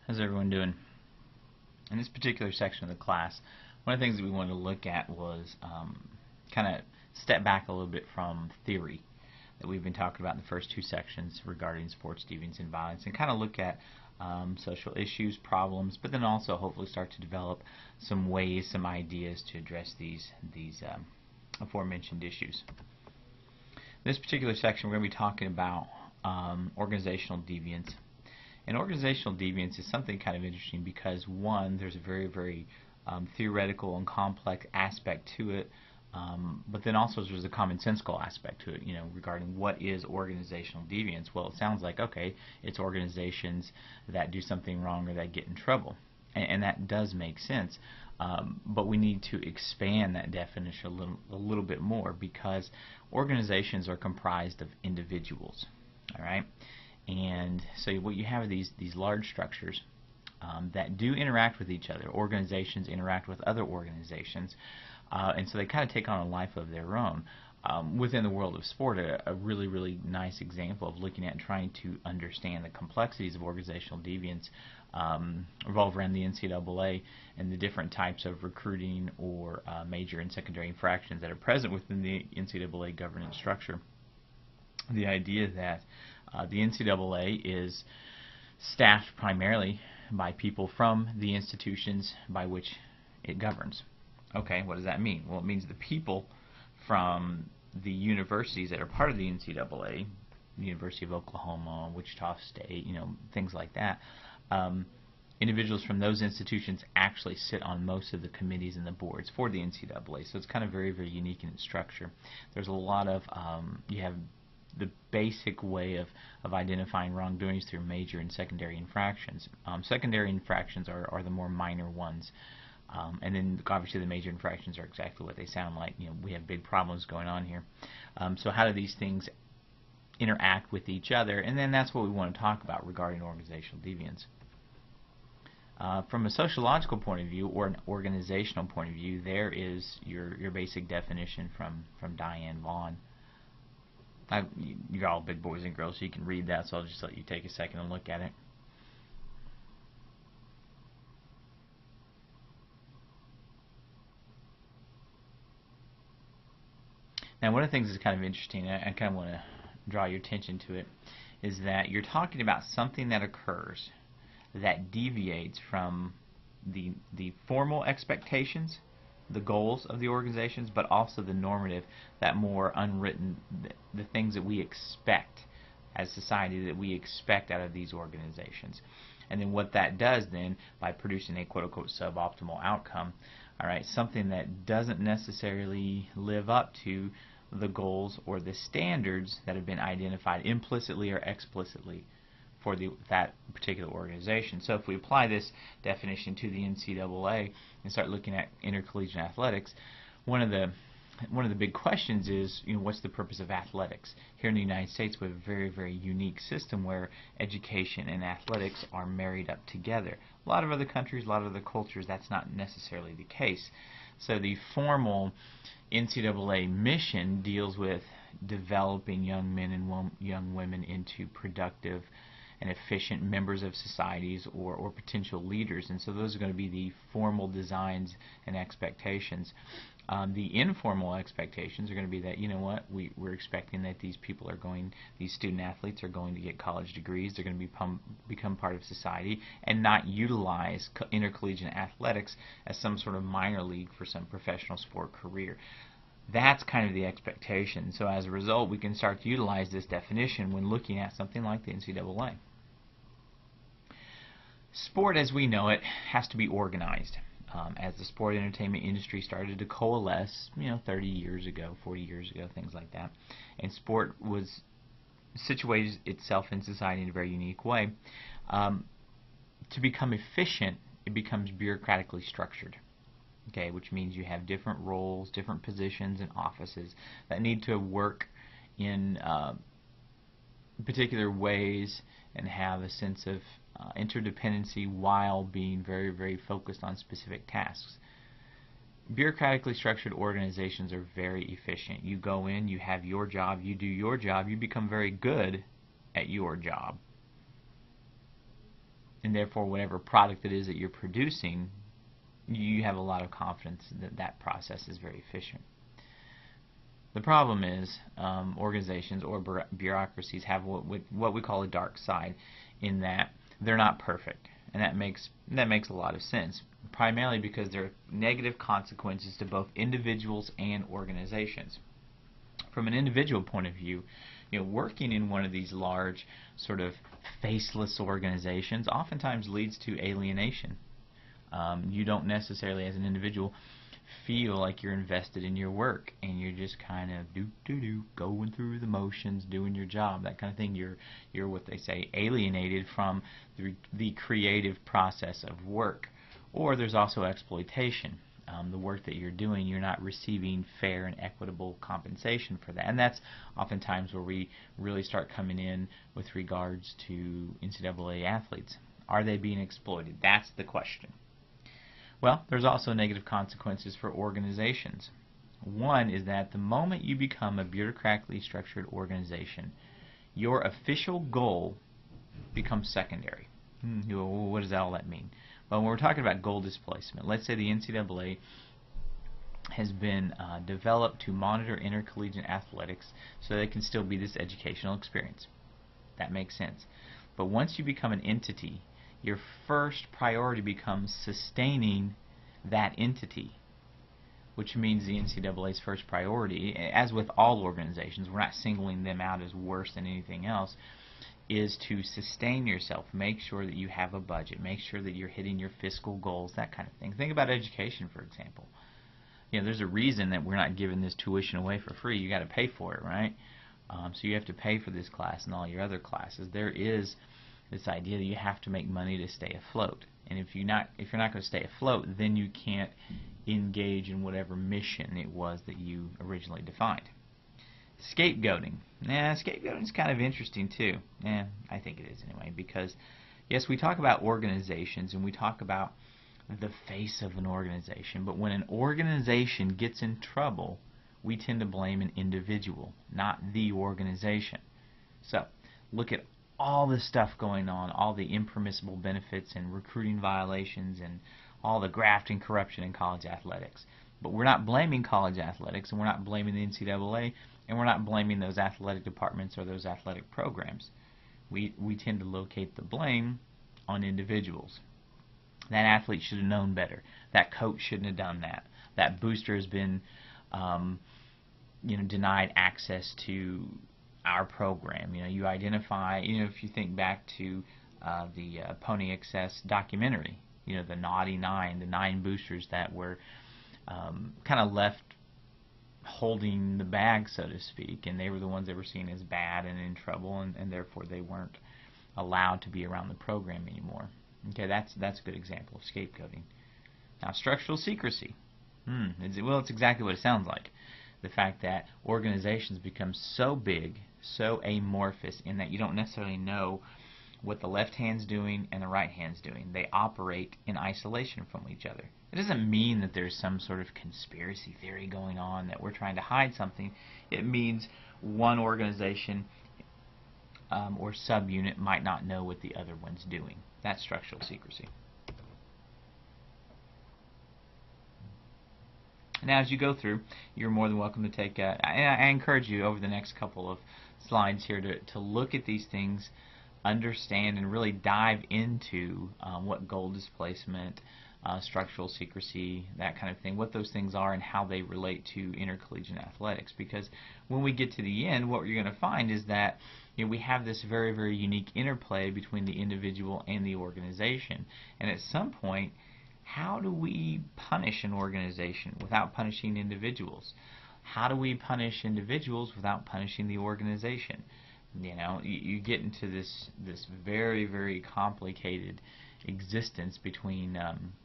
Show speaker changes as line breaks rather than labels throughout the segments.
How's everyone doing? In this particular section of the class, one of the things that we wanted to look at was kind of step back a little bit from theory that we've been talking about in the first two sections regarding sports, deviance, and violence, and kind of look at social issues, problems, but then also hopefully start to develop some ways, some ideas to address these aforementioned issues. In this particular section, we're going to be talking about organizational deviance. And organizational deviance is something kind of interesting because, one, there's a very, very theoretical and complex aspect to it, but then also there's a commonsensical aspect to it, regarding what is organizational deviance. Well, it sounds like, okay, it's organizations that do something wrong or that get in trouble. And that does make sense, but we need to expand that definition a little bit more, because organizations are comprised of individuals, all right? And so what you have are these large structures that do interact with each other. Organizations interact with other organizations, and so they kind of take on a life of their own. Within the world of sport, a really, really nice example of looking at and trying to understand the complexities of organizational deviance revolve around the NCAA and the different types of recruiting or major and secondary infractions that are present within the NCAA governance structure. The idea that the NCAA is staffed primarily by people from the institutions by which it governs. Okay, what does that mean? Well, it means the people from the universities that are part of the NCAA, the University of Oklahoma, Wichita State, things like that, individuals from those institutions actually sit on most of the committees and the boards for the NCAA. So it's kind of very, very unique in its structure. There's a lot of, you have the basic way of identifying wrongdoings through major and secondary infractions. Secondary infractions are the more minor ones. And then obviously the major infractions are exactly what they sound like. We have big problems going on here. So how do these things interact with each other? And then that's what we want to talk about regarding organizational deviance. From a sociological point of view or an organizational point of view, there is your basic definition from Vaughan. You're all big boys and girls, so you can read that, so I'll just let you take a second and look at it. Now, one of the things that's kind of interesting, I kind of want to draw your attention to it, is that you're talking about something that occurs that deviates from the formal expectations, the goals of the organizations, but also the normative, that more unwritten, the things that we expect as society, that we expect out of these organizations. And then what that does then, by producing a quote-unquote suboptimal outcome, all right, something that doesn't necessarily live up to the goals or the standards that have been identified implicitly or explicitly for that particular organization. So if we apply this definition to the NCAA and start looking at intercollegiate athletics, one of the big questions is, what's the purpose of athletics? Here in the United States, we have a very, very unique system where education and athletics are married up together. A lot of other countries, a lot of other cultures, that's not necessarily the case. So the formal NCAA mission deals with developing young men and young women into productive and efficient members of societies or potential leaders, and so those are going to be the formal designs and expectations. The informal expectations are going to be that, we're expecting that these student athletes are going to get college degrees, they're going to become part of society, and not utilize intercollegiate athletics as some sort of minor league for some professional sport career. That's kind of the expectation. So as a result, we can start to utilize this definition when looking at something like the NCAA. Sport as we know it has to be organized. As the sport entertainment industry started to coalesce, 30 years ago, 40 years ago, things like that, and sport was situated itself in society in a very unique way, to become efficient, it becomes bureaucratically structured. Okay, which means you have different roles, different positions and offices that need to work in particular ways and have a sense of interdependency while being very, very focused on specific tasks. Bureaucratically structured organizations are very efficient. You go in, you have your job, you do your job, you become very good at your job. and therefore whatever product it is that you're producing, you have a lot of confidence that that process is very efficient. The problem is organizations or bureaucracies have what we call a dark side, in that they're not perfect, and that makes a lot of sense, primarily because there are negative consequences to both individuals and organizations. From an individual point of view, working in one of these large sort of faceless organizations oftentimes leads to alienation. You don't necessarily, as an individual, feel like you're invested in your work, and you're just kind of going through the motions, doing your job, that kind of thing. You're what they say, alienated from the creative process of work. Or there's also exploitation. The work that you're doing, you're not receiving fair and equitable compensation for that. And that's oftentimes where we really start coming in with regards to NCAA athletes. Are they being exploited? That's the question. Well, there's also negative consequences for organizations. One is that the moment you become a bureaucratically structured organization, your official goal becomes secondary. What does all that mean? Well, when we're talking about goal displacement, let's say the NCAA has been developed to monitor intercollegiate athletics so they can still be this educational experience. That makes sense. But once you become an entity, your first priority becomes sustaining that entity, which means the NCAA's first priority, as with all organizations, we're not singling them out as worse than anything else, is to sustain yourself, make sure that you have a budget, make sure that you're hitting your fiscal goals, that kind of thing. Think about education, for example. There's a reason that we're not giving this tuition away for free. You got to pay for it, right? So you have to pay for this class and all your other classes. There is this idea that you have to make money to stay afloat, and if you're not going to stay afloat, then you can't engage in whatever mission it was that you originally defined. Scapegoating. Scapegoating is kind of interesting too. I think it is anyway, because yes, we talk about organizations and we talk about the face of an organization, but when an organization gets in trouble, we tend to blame an individual, not the organization. So, look at all the stuff going on, all the impermissible benefits and recruiting violations and all the graft and corruption in college athletics. But we're not blaming college athletics, and we're not blaming the NCAA, and we're not blaming those athletic departments or those athletic programs. We tend to locate the blame on individuals. That athlete should have known better. That coach shouldn't have done that. That booster has been denied access to our program. You identify, if you think back to the Pony Excess documentary, the naughty nine, the 9 boosters that were kind of left holding the bag, so to speak, and they were the ones that were seen as bad and in trouble, and therefore they weren't allowed to be around the program anymore. Okay, that's a good example of scapegoating. Now, structural secrecy. It's exactly what it sounds like. The fact that organizations become so big, so amorphous, in that you don't necessarily know what the left hand's doing and the right hand's doing. They operate in isolation from each other. It doesn't mean that there's some sort of conspiracy theory going on, that we're trying to hide something. It means one organization or subunit might not know what the other one's doing. That's structural secrecy. Now, as you go through, you're more than welcome to take I encourage you over the next couple of slides here to look at these things, understand, and really dive into what goal displacement, structural secrecy, that kind of thing, what those things are and how they relate to intercollegiate athletics. Because when we get to the end, what you're going to find is that we have this very, very unique interplay between the individual and the organization. And at some point, how do we punish an organization without punishing individuals? How do we punish individuals without punishing the organization? You get into this very, very complicated existence between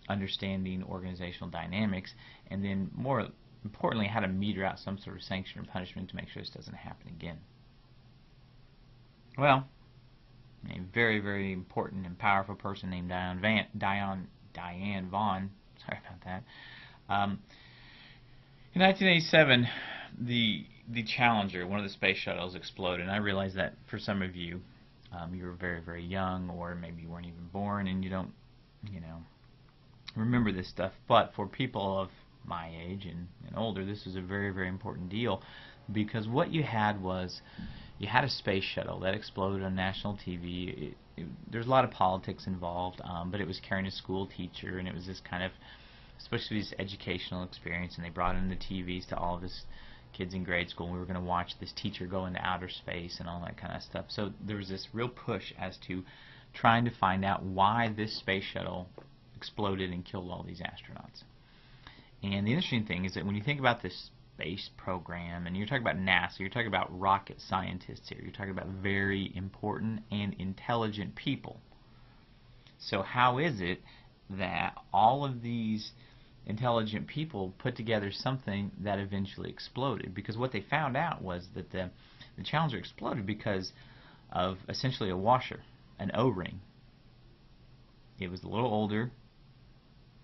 understanding organizational dynamics and then, more importantly, how to meter out some sort of sanction or punishment to make sure this doesn't happen again. Well, a very, very important and powerful person named Vaughan, sorry about that. In 1987, the Challenger, one of the space shuttles, exploded, and I realize that for some of you, you were very, very young, or maybe you weren't even born and you don't, remember this stuff. But for people of my age and older, this was a very, very important deal, because what you had was you had a space shuttle that exploded on national TV. There's a lot of politics involved, but it was carrying a school teacher, and it was this kind of, especially this educational experience, and they brought in the TVs to all of us kids in grade school, and we were going to watch this teacher go into outer space and all that kind of stuff. So there was this real push as to trying to find out why this space shuttle exploded and killed all these astronauts. And the interesting thing is that when you think about this space program, and you're talking about NASA, you're talking about rocket scientists here, you're talking about very important and intelligent people. So how is it that all of these intelligent people put together something that eventually exploded? Because what they found out was that the Challenger exploded because of essentially a washer, an O-ring. It was a little older,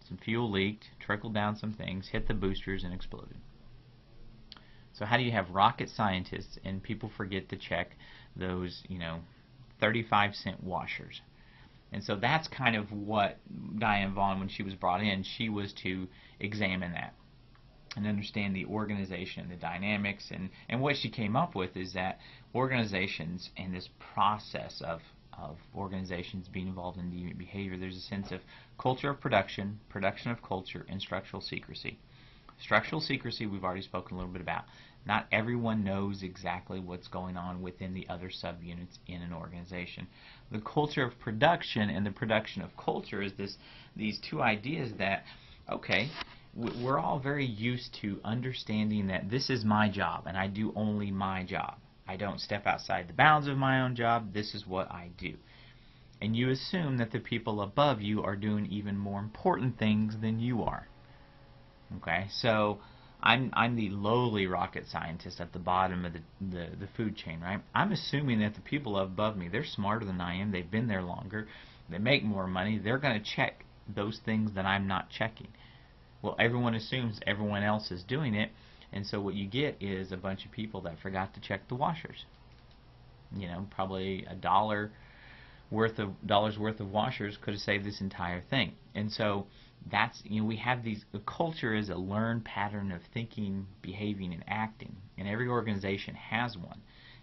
some fuel leaked, trickled down some things, hit the boosters, and exploded. So how do you have rocket scientists and people forget to check those, 35-cent washers? And so that's kind of what Diane Vaughan, when she was brought in, she was to examine that and understand the organization, the dynamics, and what she came up with is that organizations and this process of organizations being involved in deviant behavior, there's a sense of culture of production, production of culture, and structural secrecy. Structural secrecy we've already spoken a little bit about. Not everyone knows exactly what's going on within the other subunits in an organization. The culture of production and the production of culture is these two ideas that, okay, we're all very used to understanding that this is my job and I do only my job. I don't step outside the bounds of my own job. This is what I do. And you assume that the people above you are doing even more important things than you are. Okay, so I'm the lowly rocket scientist at the bottom of the food chain, right? I'm assuming that the people above me, they're smarter than I am. They've been there longer. They make more money. They're going to check those things that I'm not checking. Well, everyone assumes everyone else is doing it, and so what you get is a bunch of people that forgot to check the washers. Probably $1 worth of washers could have saved this entire thing. And so that's, we have these, the culture is a learned pattern of thinking, behaving, and acting, and every organization has one.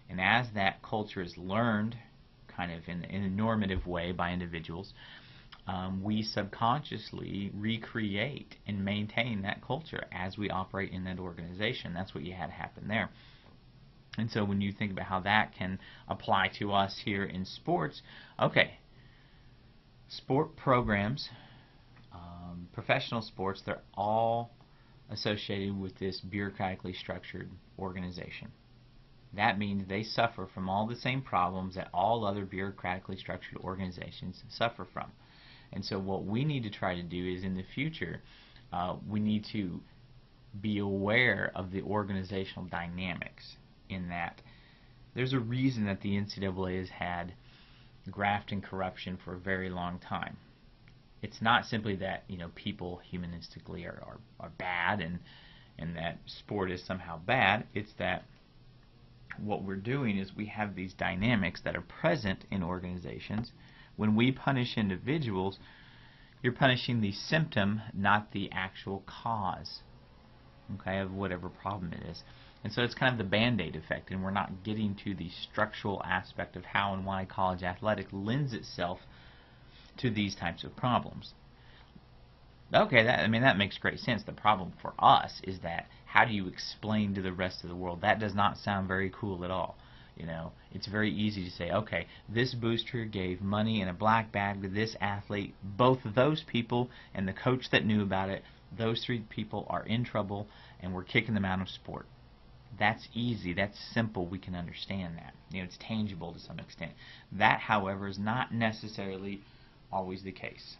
And as that culture is learned kind of in a normative way by individuals, we subconsciously recreate and maintain that culture as we operate in that organization. That's what you had happen there. And so when you think about how that can apply to us here in sports, okay, sport programs, professional sports, they're all associated with this bureaucratically structured organization. That means they suffer from all the same problems that all other bureaucratically structured organizations suffer from. And so what we need to try to do is, in the future, we need to be aware of the organizational dynamics, in that there's a reason that the NCAA has had graft and corruption for a very long time. It's not simply that people humanistically are bad and that sport is somehow bad. It's that what we're doing is we have these dynamics that are present in organizations. When we punish individuals, you're punishing the symptom, not the actual cause, okay, of whatever problem it is. And so it's kind of the Band-Aid effect, and we're not getting to the structural aspect of how and why college athletics lends itself to these types of problems. Okay, that makes great sense. The problem for us is that how do you explain to the rest of the world? That does not sound very cool at all. It's very easy to say, okay, this booster gave money in a black bag to this athlete. Both of those people and the coach that knew about it, those three people are in trouble, and we're kicking them out of sport. That's easy. That's simple. We can understand that. It's tangible to some extent. That, however, is not necessarily always the case.